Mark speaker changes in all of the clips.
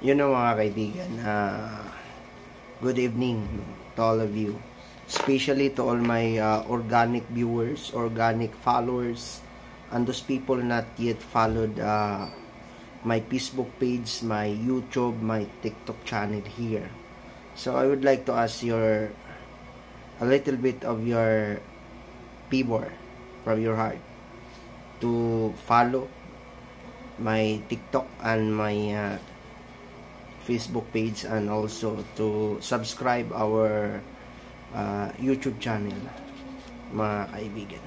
Speaker 1: Yun know, mga kaibigan, good evening to all of you, especially to all my organic viewers, organic followers, and those people not yet followed my Facebook page, my YouTube, my TikTok channel here. So I would like to ask a little bit of your favor from your heart to follow my TikTok and my Facebook page, and also to subscribe our YouTube channel, mga kaibigan.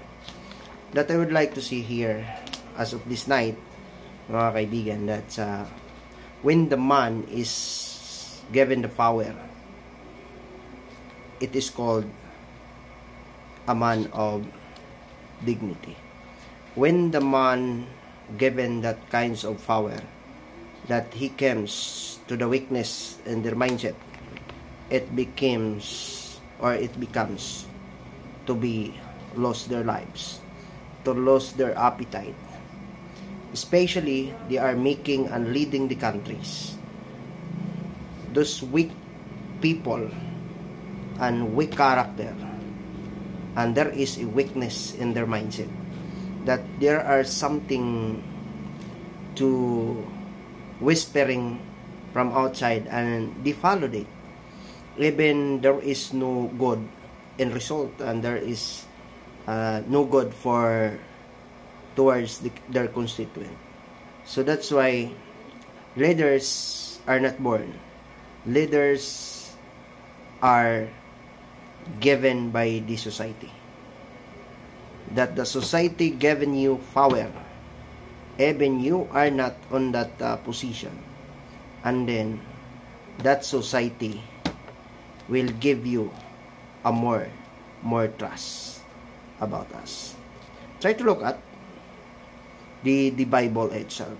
Speaker 1: That I would like to see here as of this night, mga kaibigan, that when the man is given the power, it is called a man of dignity. When the man given that kinds of power, that he comes to the weakness in their mindset, it becomes to be lost their lives, to lose their appetite. Especially, they are making and leading the countries. Those weak people and weak character, and there is a weakness in their mindset, that there are something to whispering from outside, and they followed it. Even there is no good in result, and there is no good towards their constituent. So that's why leaders are not born. Leaders are given by the society. That the society given you power, even you are not on that position, and then that society will give you a more trust about us. Try to look at the Bible itself.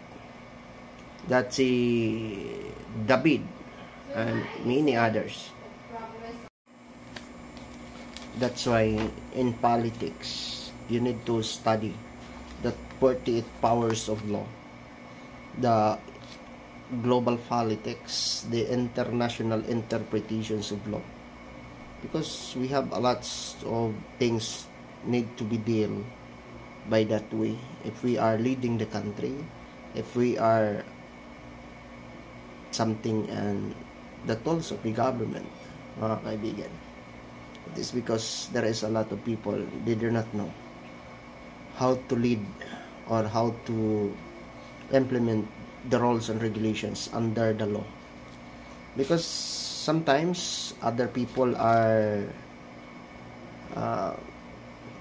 Speaker 1: That's David and many others. That's why in politics you need to study the 48 powers of law, the global politics, the international interpretations of law, because we have a lot of things need to be dealt by that way. If we are leading the country, if we are something, and the tools of the government, mga kaibigan, it is because there is a lot of people, they do not know how to lead or how to implement the rules and regulations under the law. Because sometimes other people are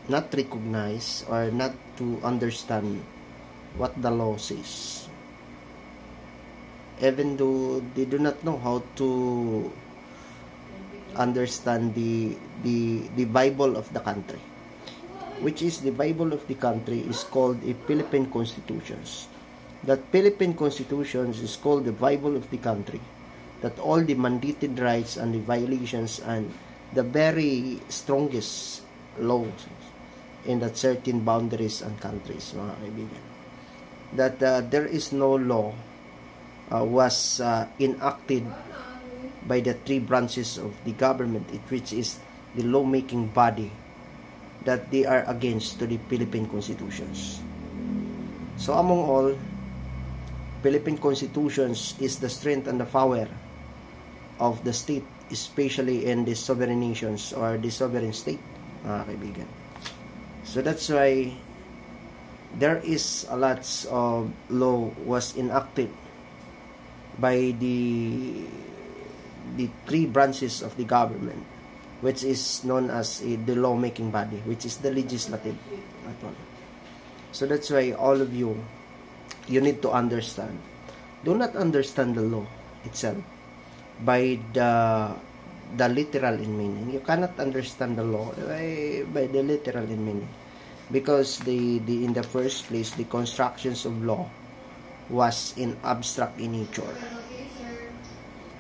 Speaker 1: not recognize or not to understand what the law says, even though they do not know how to understand the Bible of the country, which is the Bible of the country is called a Philippine Constitutions. That Philippine Constitutions is called the Bible of the country, that all the mandated rights and the violations and the very strongest laws in that certain boundaries and countries, mga kaibigan. That there is no law was enacted by the three branches of the government, which is the lawmaking body, that they are against to the Philippine Constitutions. So among all, Philippine Constitutions is the strength and the power of the state, especially in the sovereign nations or the sovereign state, mga kaibigan. So that's why there is a lot of law was enacted by the three branches of the government, which is known as the lawmaking body, which is the legislative. So that's why all of you need to understand. Do not understand the law itself by the literal in meaning. You cannot understand the law by the literal in meaning, because in the first place, the constructions of law was in abstract in nature.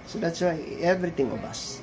Speaker 1: So that's why everything of us,